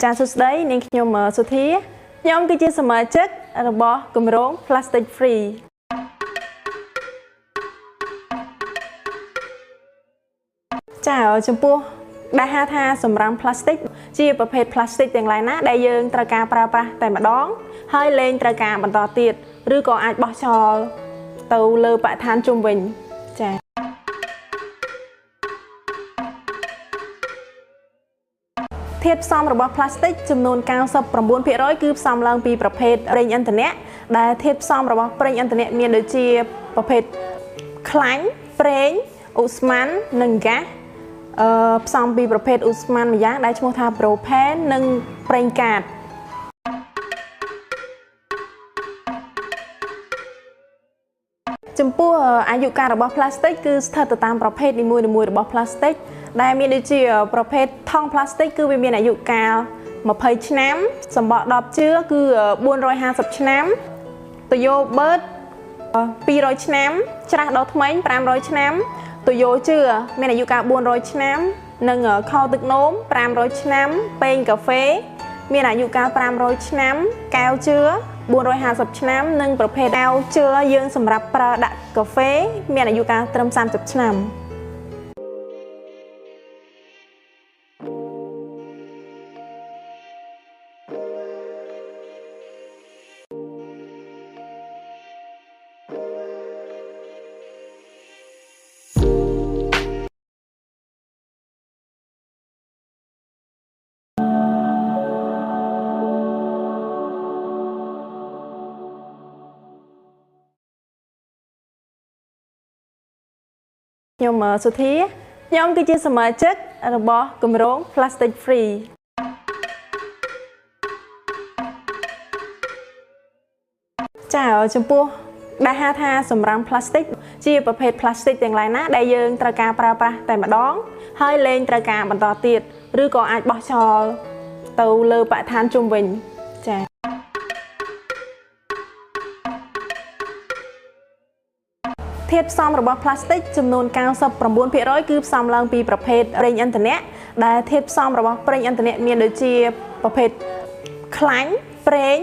ចាសួស្តីនាងខ្ញុំសុធាខ្ញុំគឺជាសមាជិករបស់គម្រោង Plastic Free ចាចំពោះដែលហៅថាសម្រាម plastic ជាប្រភេទ plastic ទាំងឡាយណាដែលយើងត្រូវការប្រើប្រាស់តែម្ដងហើយលែងត្រូវការបន្តទៀតឬក៏អាចបោះចោលទៅលើបរិស្ថានជុំវិញចាធាតុផ្សំរបស់ plastic ចំនួន 99% គឺផ្សំឡើងពីប្រភេទប្រេងឥន្ធនៈដែលធាតុផ្សំរបស់ប្រេងឥន្ធនៈមានដូចជាប្រភេទខ្លាញ់ប្រេងឧស្ម័ននិងហ្គាសផ្សំពីប្រភេទឧស្ម័នម្យ៉ាងដែលឈ្មោះថា propane និងប្រេងកាតចំពោះអាយុកាលរបស់ plastic គឺស្ថិតទៅតាមប្រភេទនីមួយៗរបស់ plastic ដែលមានដូចជាប្រភេទថង់ plastic គឺវាមានអាយុកាល20ឆ្នាំសំបក10ជឿគឺ450ឆ្នាំតូយ៉ូបឺត200ឆ្នាំច្រាស់ដ៏ថ្មី500ឆ្នាំតូយ៉ូជឿមានអាយុកាល400ឆ្នាំនិងខោទឹកនោម500ឆ្នាំពែងកាហ្វេមានអាយុកាល500ឆ្នាំកែវជឿ450ឆ្នាំនិងប្រភេទកែវជឿយើងសម្រាប់ប្រើដាក់កាហ្វេមានអាយុកាលត្រឹម30ឆ្នាំខ្ញុំសុធាខ្ញុំគឺជាសមាជិករបស់គម្រោង Plastic Free ចាចំពោះដែលហៅថាសម្រាម plastic ជាប្រភេទ plastic ទាំងឡាយណាដែលយើងត្រូវការប្រើប្រាស់តែម្ដងហើយលែងត្រូវការបន្តទៀតឬក៏អាចបោះចោលទៅលើបរិស្ថានជុំវិញចាធាតុផ្សំរបស់ plastic ចំនួន 99% គឺផ្សំឡើងពីប្រភេទប្រេងឥន្ធនៈដែលធាតុផ្សំរបស់ប្រេងឥន្ធនៈមានដូចជាប្រភេទខ្លាញ់ប្រេង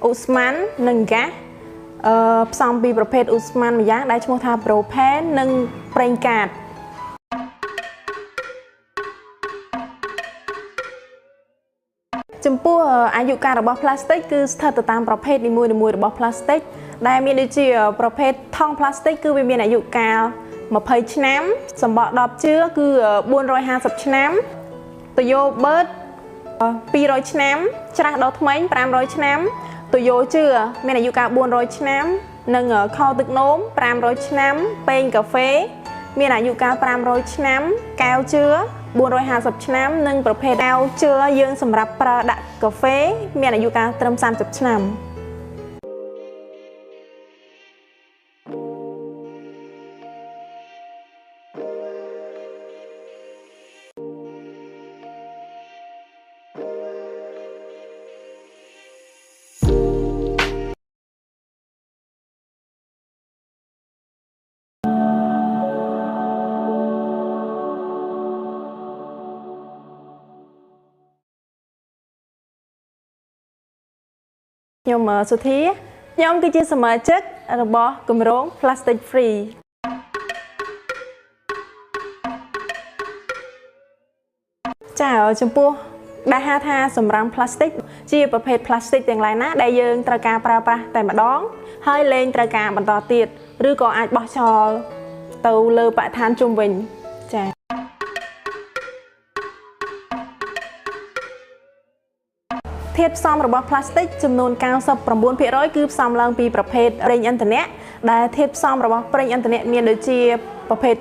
ឧស្ម័ននិងហ្គាសផ្សំពីប្រភេទឧស្ម័នម្យ៉ាងដែលឈ្មោះថា propane និងប្រេងកាតចំពោះអាយុកាលរបស់ plastic គឺស្ថិតទៅតាមប្រភេទនីមួយៗរបស់ plastic ដែលមានដូចជាប្រភេទថង់ plastic គឺវាមានអាយុកាល20ឆ្នាំសំបក10ជឿគឺ450ឆ្នាំតូយ៉ូបឺត200ឆ្នាំច្រាស់ដ៏ថ្មី500ឆ្នាំតូយ៉ូជឿមានអាយុកាល400ឆ្នាំនិងខោទឹកនោម500ឆ្នាំពែងកាហ្វេមានអាយុកាល500ឆ្នាំកែវជឿ450ឆ្នាំនិងប្រភេទកែវជឿយើងសម្រាប់ប្រើដាក់កាហ្វេមានអាយុកាលត្រឹម30ឆ្នាំខ្ញុំសុធាខ្ញុំគឺជាសមាជិករបស់គម្រោង Plastic Free ចាចំពោះដែលហៅថាសម្រាម plastic ជាប្រភេទ plastic ទាំងឡាយណាដែលយើងត្រូវការប្រើប្រាស់តែម្ដងហើយលែងត្រូវការបន្តទៀតឬក៏អាចបោះចោលទៅលើបរិស្ថានជុំវិញចាធាតុផ្សំរបស់ plastic ចំនួន 99% គឺផ្សំឡើងពីប្រភេទប្រេងឥន្ធនៈដែលធាតុផ្សំរបស់ប្រេងឥន្ធនៈមានដូចជាប្រភេទ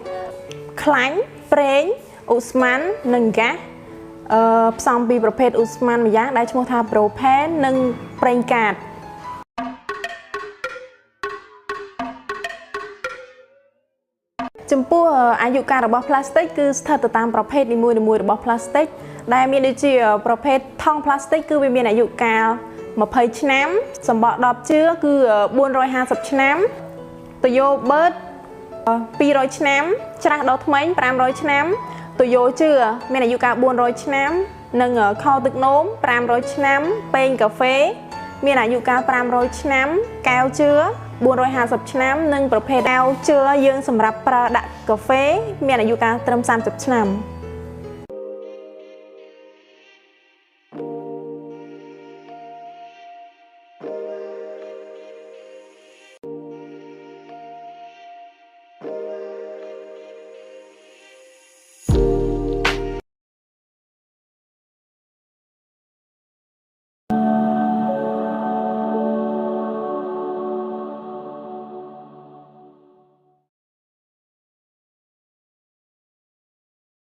ខ្លាញ់ប្រេងឧស្ម័ននិងហ្គាសផ្សំពីប្រភេទឧស្ម័នម្យ៉ាងដែលឈ្មោះថា propane និងប្រេងកាតចំពោះអាយុកាលរបស់ plastic គឺស្ថិតទៅតាមប្រភេទនីមួយៗរបស់ plastic ដែលមានដូចជាប្រភេទថង់ plastic គឺវាមានអាយុកាល20ឆ្នាំសំបក10ជឿគឺ450ឆ្នាំតូយ៉ូបឺត200ឆ្នាំច្រាស់ដ៏ថ្មី500ឆ្នាំតូយ៉ូជឿមានអាយុកាល400ឆ្នាំ និងខោទឹកនោម500ឆ្នាំពែងកាហ្វេមានអាយុកាល500ឆ្នាំកែវជឿ450ឆ្នាំនិងប្រភេទកែវជឿយើងសម្រាប់ប្រើដាក់កាហ្វេមានអាយុកាលត្រឹម30ឆ្នាំ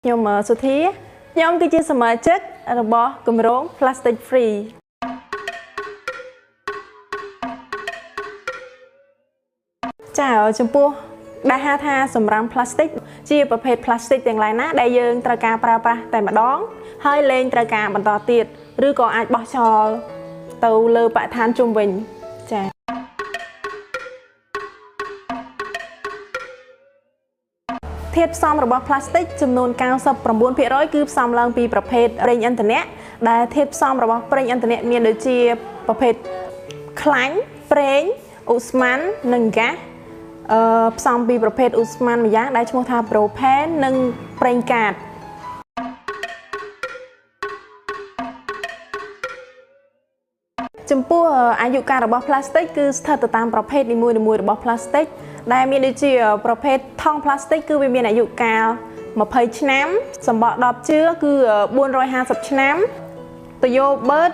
ខ្ញុំសុធាខ្ញុំគឺជាសមាជិករបស់គម្រោង Plastic Free ចាចំពោះដែលហៅថាសម្រាម plastic ជាប្រភេទ plastic ទាំងឡាយណាដែលយើងត្រូវការប្រើប្រាស់តែម្ដងហើយលែងត្រូវការបន្តទៀតឬក៏អាចបោះចោលទៅលើបរិស្ថានជុំវិញចាធាតុផ្សំរបស់ plastic ចំនួន 99% គឺផ្សំឡើងពីប្រភេទប្រេងឥន្ធនៈដែលធាតុផ្សំរបស់ប្រេងឥន្ធនៈមានដូចជាប្រភេទខ្លាញ់ប្រេងឧស្ម័ននិងហ្គាសផ្សំពីប្រភេទឧស្ម័នម្យ៉ាងដែលឈ្មោះថា propane និងប្រេងកាតចំពោះអាយុកាលរបស់ plastic គឺស្ថិតទៅតាមប្រភេទនីមួយៗរបស់ plastic ដែលមានដូចជាប្រភេទថង់ plastic គឺវាមានអាយុកាល20ឆ្នាំសំបក10ជឿគឺ450ឆ្នាំតូយ៉ូបឺត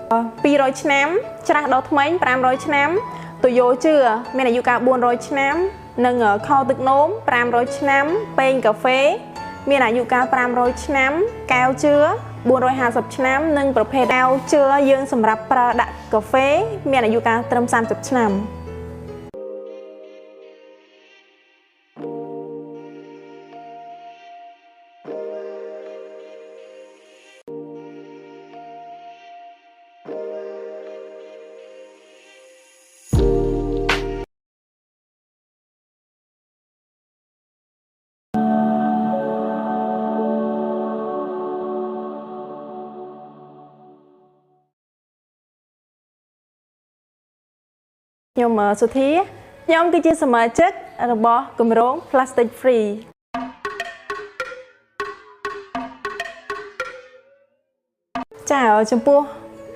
200ឆ្នាំច្រាស់ដ៏ថ្មី500ឆ្នាំតូយ៉ូជឿមានអាយុកាល400ឆ្នាំនិងខោទឹកនោម500ឆ្នាំពែងកាហ្វេមានអាយុកាល500ឆ្នាំកែវជឿ450ឆ្នាំនិងប្រភេទកែវជឿយើងសម្រាប់ប្រើដាក់កាហ្វេមានអាយុកាលត្រឹម30ឆ្នាំខ្ញុំសុធាខ្ញុំគឺជាសមាជិករបស់គម្រោង Plastic Free ចាចំពោះ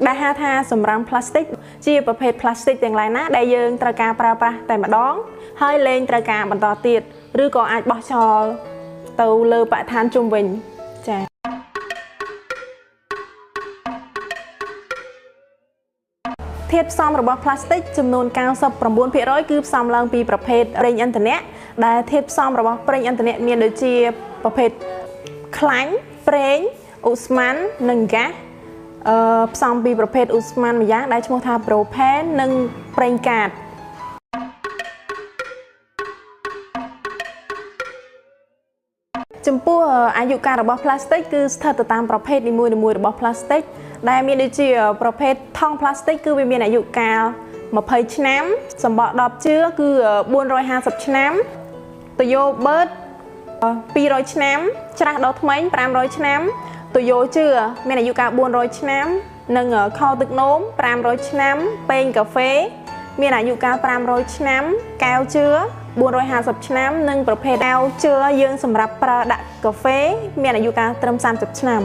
ដែលហៅថាសម្រាម plastic ជាប្រភេទ plastic ទាំងឡាយណាដែលយើងត្រូវការប្រើប្រាស់តែម្ដងហើយលែងត្រូវការបន្តទៀតឬក៏អាចបោះចោលទៅលើបរិស្ថានជុំវិញចាធាតុផ្សំរបស់ plastic ចំនួន 99% គឺផ្សំឡើងពីប្រភេទប្រេងឥន្ធនៈដែលធាតុផ្សំរបស់ប្រេងឥន្ធនៈមានដូចជាប្រភេទខ្លាញ់ប្រេងឧស្ម័ននិងហ្គាសផ្សំពីប្រភេទឧស្ម័នម្យ៉ាងដែលឈ្មោះថា propane និងប្រេងកាតចំពោះអាយុកាលរបស់ plastic គឺស្ថិតទៅតាមប្រភេទនីមួយៗរបស់ plastic ដែលមានដូចជាប្រភេទថង់ plastic គឺវាមានអាយុកាល20ឆ្នាំសំបក10ជឿគឺ450ឆ្នាំតូយ៉ូបឺត200ឆ្នាំច្រាស់ដ៏ថ្មី500ឆ្នាំតូយ៉ូជឿមានអាយុកាល400ឆ្នាំនិងខោទឹកនោម500ឆ្នាំពែងកាហ្វេមានអាយុកាល500ឆ្នាំកែវជឿ450ឆ្នាំនិងប្រភេទកែវជឿយើងសម្រាប់ប្រើដាក់កាហ្វេមានអាយុកាលត្រឹម30ឆ្នាំ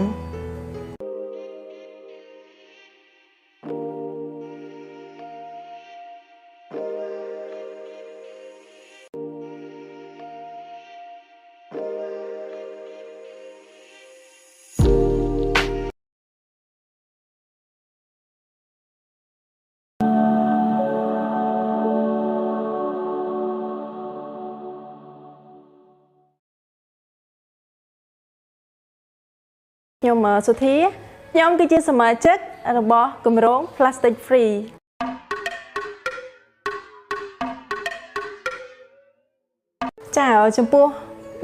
ខ្ញុំសុធាខ្ញុំគឺជាសមាជិករបស់គម្រោង Plastic Free ចាចំពោះ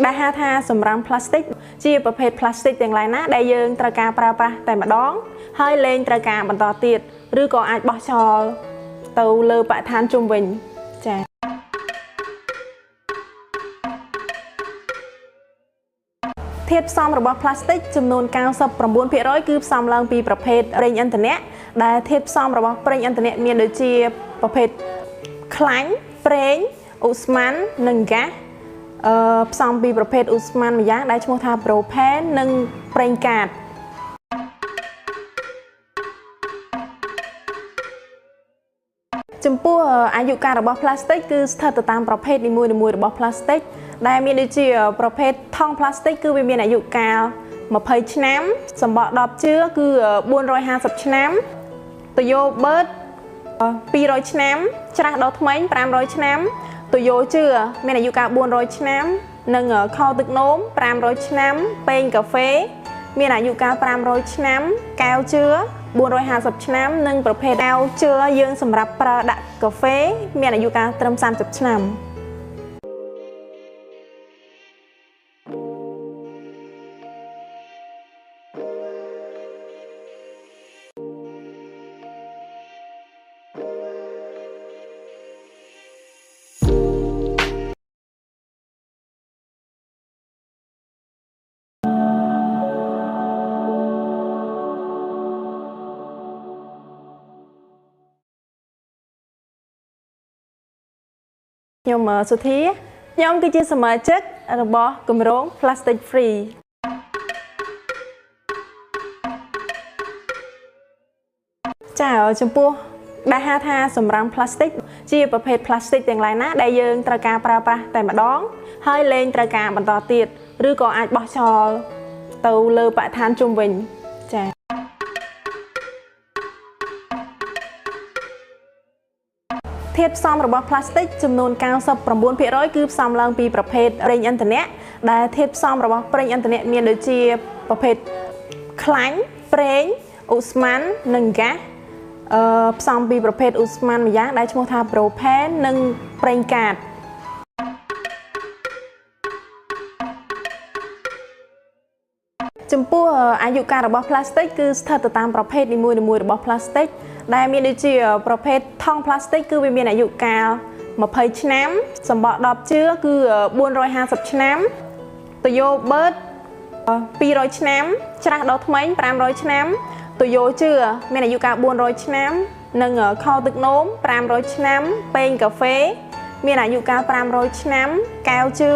ដែលហៅថាសម្រាម plastic ជាប្រភេទ plastic ទាំងឡាយណាដែលយើងត្រូវការប្រើប្រាស់តែម្ដងហើយលែងត្រូវការបន្តទៀតឬក៏អាចបោះចោលទៅលើបរិស្ថានជុំវិញចាធ ធាតុផ្សំរបស់ផ្លាស្ទិកចំនួន 99% គឺផ្សំឡើងពីប្រភេទប្រេងឥន្ធនៈដែលធាតុផ្សំរបស់ប្រេងឥន្ធនៈមានដូចជាប្រភេទខ្លាញ់ប្រេងឧស្ម័ននិងហ្គាសផ្សំពីប្រភេទឧស្ម័នម្យ៉ាងដែលឈ្មោះថាប្រូផេននិងប្រេងកាតចំពោះអាយុកាលរបស់ផ្លាស្ទិកគឺស្ថិតទៅតាមប្រភេទនីមួយៗរបស់ផ្លាស្ទិកដែលមានដូចជាប្រភេទថង់ផ្លាស្ទិកគឺវាមានអាយុកាល20ឆ្នាំសម្បក10ជឿគឺ450ឆ្នាំតយោបឺត200ឆ្នាំច្រាស់ដល់ថ្មី500ឆ្នាំតយោជឿមានអាយុកាល400ឆ្នាំនិងខោទឹកនោម500ឆ្នាំពែងកាហ្វេមានអាយុកាល500ឆ្នាំកែវជឿ450ឆ្នាំនិងប្រភេទកែវជឿយើងសម្រាប់ប្រើដាក់កាហ្វេមានអាយុកាលត្រឹម30ឆ្នាំខ្ញុំសុធាខ្ញុំគឺជាសមាជិករបស់គម្រោង Plastic Free ចាចំពោះដែលហៅថាសម្រាម plastic ជាប្រភេទ plastic ទាំងឡាយណាដែលយើងត្រូវការប្រើប្រាស់តែម្ដងហើយលែងត្រូវការបន្តទៀតឬក៏អាចបោះចោលទៅលើបរិស្ថានជុំវិញចាធាតុផ្សំរបស់ផ្លាស្ទិកចំនួន 99% គឺផ្សំឡើងពីប្រភេទប្រេងឥន្ធនៈដែលធាតុផ្សំរបស់ប្រេងឥន្ធនៈមានដូចជាប្រភេទខ្លាញ់ប្រេងឧស្ម័ននិងហ្គាសផ្សំពីប្រភេទឧស្ម័នម្យ៉ាងដែលឈ្មោះថាប្រូផេននិងប្រេងកាតចំពោះអាយុកាលរបស់ផ្លាស្ទិកគឺស្ថិតទៅតាមប្រភេទនីមួយៗរបស់ផ្លាស្ទិកដែលមានដូចជាប្រភេទថង់ផ្លាស្ទិកគឺវាមានអាយុកាល20ឆ្នាំសម្បក10ជឿគឺ450ឆ្នាំតយោបឺត200ឆ្នាំច្រាស់ដល់ថ្មី500ឆ្នាំតយោជឿមានអាយុកាល400ឆ្នាំនិងខោទឹកនោម500ឆ្នាំពែងកាហ្វេមានអាយុកាល500ឆ្នាំកែវជឿ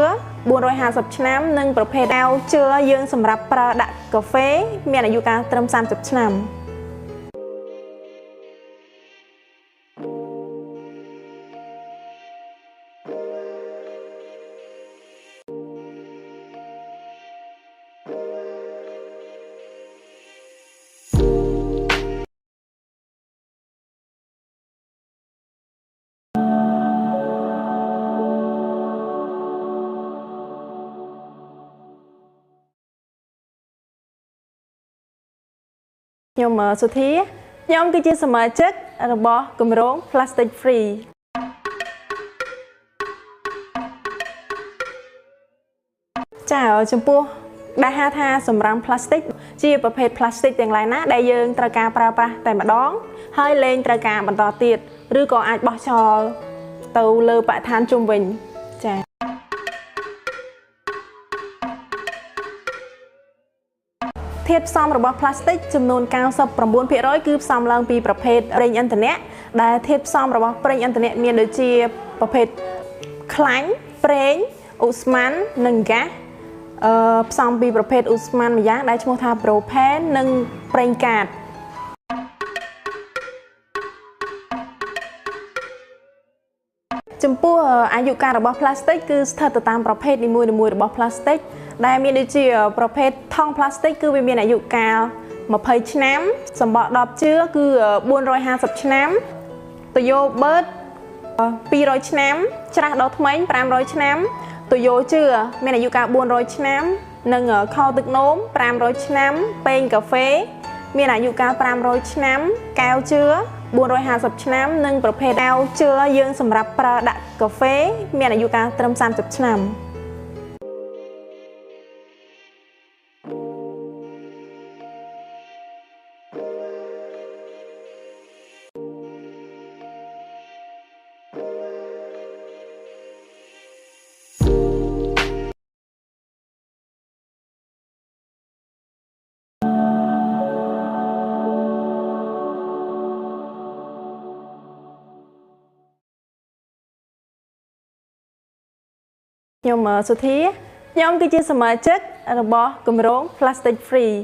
450ឆ្នាំនិងប្រភេទកែវជឿយើងសម្រាប់ប្រើដាក់កាហ្វេមានអាយុកាលត្រឹម30ឆ្នាំខ្ញុំសុធាខ្ញុំគឺជាសមាជិករបស់គម្រោង Plastic Free ចាចំពោះដែលហៅថាសម្រាម plastic ជាប្រភេទ plastic ទាំងឡាយណាដែលយើងត្រូវការប្រើប្រាស់តែម្ដងហើយលែងត្រូវការបន្តទៀតឬក៏អាចបោះចោលទៅលើបរិស្ថានជុំវិញចាធាតុផ្សំរបស់ផ្លាស្ទិកចំនួន 99% គឺផ្សំឡើងពីប្រភេទប្រេងឥន្ធនៈដែលធាតុផ្សំរបស់ប្រេងឥន្ធនៈមានដូចជាប្រភេទខ្លាញ់ប្រេងឧស្ម័ននិងហ្គាសផ្សំពីប្រភេទឧស្ម័នម្យ៉ាងដែលឈ្មោះថាប្រូផេននិងប្រេងកាតចំពោះអាយុកាលរបស់ផ្លាស្ទិកគឺស្ថិតទៅតាមប្រភេទនីមួយៗរបស់ផ្លាស្ទិកដែលមានដូចជាប្រភេទថង់ផ្លាស្ទិកគឺវាមានអាយុកាល20ឆ្នាំសម្បក10ជឿគឺ450ឆ្នាំតយោបឺត200ឆ្នាំច្រាស់ដល់ថ្មី500ឆ្នាំតយោជឿមានអាយុកាល400ឆ្នាំនិងខោទឹកនោម500ឆ្នាំពែងកាហ្វេមានអាយុកាល500ឆ្នាំកែវជឿ450ឆ្នាំនិងប្រភេទកែវជឿយើងសម្រាប់ប្រើដាក់កាហ្វេមានអាយុកាលត្រឹម30ឆ្នាំ ខ្ញុំសុធាខ្ញុំគឺជាសមាជិករបស់គម្រោង Plastic Free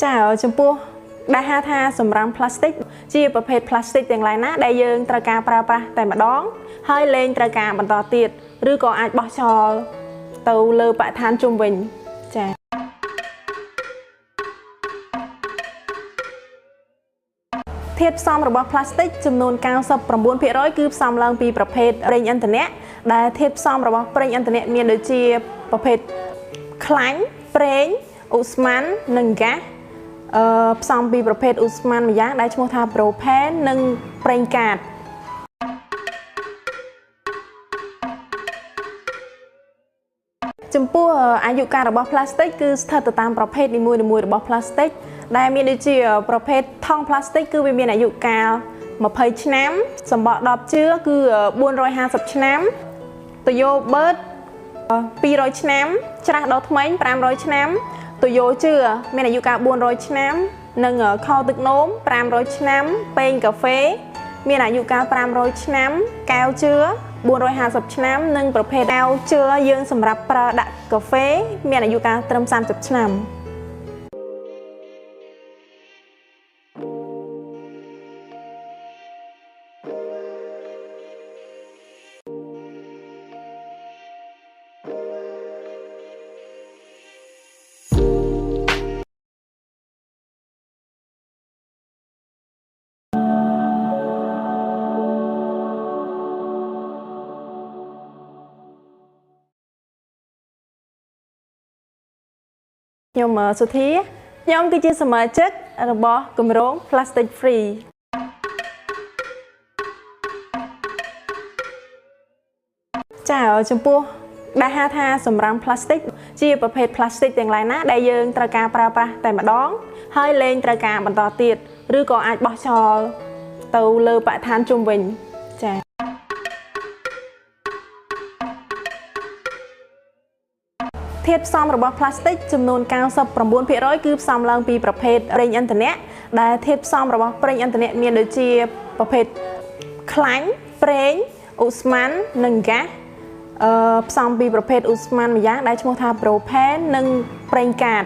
ចាចំពោះដែលហៅថាសម្រាម plastic ជាប្រភេទ plastic ទាំងឡាយណាដែលយើងត្រូវការប្រើប្រាស់តែម្ដងហើយលែងត្រូវការបន្តទៀតឬក៏អាចបោះចោលទៅលើបរិស្ថានជុំវិញចាធាតុផ្សំរបស់ plastic ចំនួន 99% គឺផ្សំឡើងពីប្រភេទប្រេងឥន្ធនៈដែលធាតុផ្សំរបស់ប្រេងឥន្ធនៈមានដូចជាប្រភេទខ្លាញ់ប្រេងឧស្ម័ននិងហ្គាសផ្សំពីប្រភេទឧស្ម័នម្យ៉ាងដែលឈ្មោះថា propane និងប្រេងកាតចំពោះអាយុកាលរបស់ plastic គឺស្ថិតទៅតាមប្រភេទនីមួយៗរបស់ plastic ដែលមានដូចជាប្រភេទថង់ plastic គឺវាមានអាយុកាល20ឆ្នាំសំបក10ជឿគឺ450ឆ្នាំតយោបឺត200ឆ្នាំច្រាស់ដល់ថ្មី500ឆ្នាំតយោជឿមានអាយុកាល400ឆ្នាំនិងខោទឹកនោម500ឆ្នាំពែងកាហ្វេមានអាយុកាល500ឆ្នាំកែវជឿ450ឆ្នាំនិងប្រភេទកែវជឿយើងសម្រាប់ប្រើដាក់កាហ្វេមានអាយុកាលត្រឹម30ឆ្នាំខ្ញុំសុធាខ្ញុំគឺជាសមាជិករបស់គម្រោង Plastic Free ចាចំពោះដែលហៅថាសម្រាម plastic ជាប្រភេទ plastic ទាំងឡាយណាដែលយើងត្រូវការប្រើប្រាស់តែម្ដងហើយលែងត្រូវការបន្តទៀតឬក៏អាចបោះចោលទៅលើបរិស្ថានជុំវិញចាធាតុផ្សំរបស់ plastic ចំនួន 99% គឺផ្សំឡើងពីប្រភេទប្រេងឥន្ធនៈដែលធាតុផ្សំរបស់ប្រេងឥន្ធនៈមានដូចជាប្រភេទខ្លាញ់ប្រេងឧស្ម័ននិងហ្គាសផ្សំពីប្រភេទឧស្ម័នម្យ៉ាងដែលឈ្មោះថា propane និងប្រេងកាត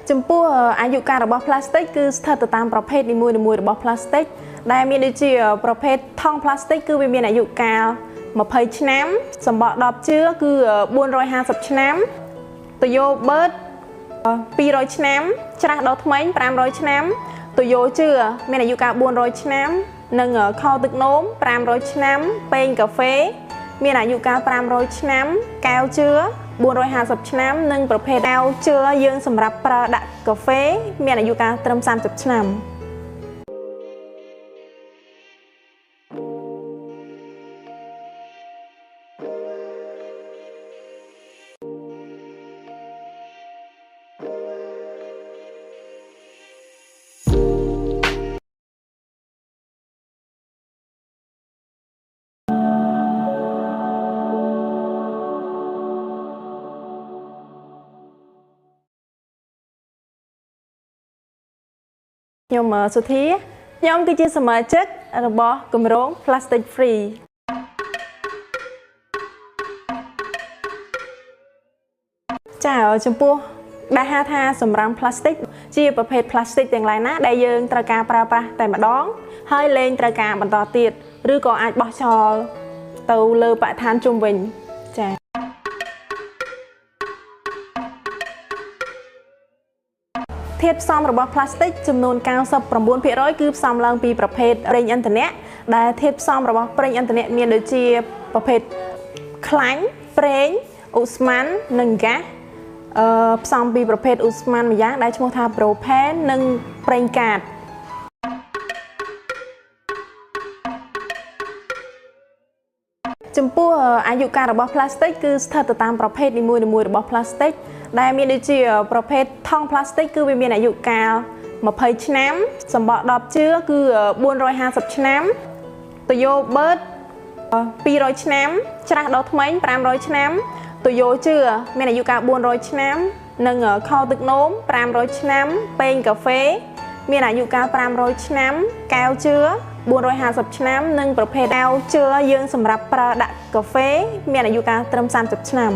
ចំពោះអាយុកាលរបស់ plastic គឺស្ថិតទៅតាមប្រភេទនីមួយៗរបស់ plastic ដែលមានដូចជាប្រភេទថង់ plastic គឺវាមានអាយុកាល20ឆ្នាំសំបក10ជឿគឺ450ឆ្នាំតយោបឺត200ឆ្នាំច្រាស់ដល់ថ្មី500ឆ្នាំតយោជឿមានអាយុកាល400ឆ្នាំនិងខោទឹកនោម500ឆ្នាំពែងកាហ្វេមានអាយុកាល500ឆ្នាំកែវជឿ450ឆ្នាំនិងប្រភេទកែវជឿយើងសម្រាប់ប្រើដាក់កាហ្វេមានអាយុកាលត្រឹម30ឆ្នាំខ្ញុំសុធាខ្ញុំគឺជាសមាជិករបស់គម្រោង Plastic Free ចាចំពោះដែលហៅថាសម្រាម plastic ជាប្រភេទ plastic ទាំងឡាយណាដែលយើងត្រូវការប្រើប្រាស់តែម្ដងហើយលែងត្រូវការបន្តទៀតឬក៏អាចបោះចោលទៅលើបរិស្ថានជុំវិញចាធាតុផ្សំរបស់ plastic ចំនួន 99% គឺផ្សំឡើងពីប្រភេទប្រេងឥន្ធនៈដែលធាតុផ្សំរបស់ប្រេងឥន្ធនៈមានដូចជាប្រភេទខ្លាញ់ប្រេងឧស្ម័ននិងហ្គាសផ្សំពីប្រភេទឧស្ម័នម្យ៉ាងដែលឈ្មោះថា propane និងប្រេងកាតចំពោះអាយុកាលរបស់ plastic គឺស្ថិតទៅតាមប្រភេទនីមួយៗរបស់ plastic ដែលមានដូចជាប្រភេទថង់ plastic គឺវាមានអាយុកាល20ឆ្នាំសំបក10ជឿគឺ450ឆ្នាំតយោបឺត200ឆ្នាំច្រាស់ដល់ថ្មី500ឆ្នាំតយោជឿមានអាយុកាល400ឆ្នាំ និងខោទឹកនោម500ឆ្នាំពែងកាហ្វេមានអាយុកាល500ឆ្នាំកែវជឿ450ឆ្នាំនិងប្រភេទកែវជឿយើងសម្រាប់ប្រើដាក់កាហ្វេមានអាយុកាលត្រឹម30ឆ្នាំ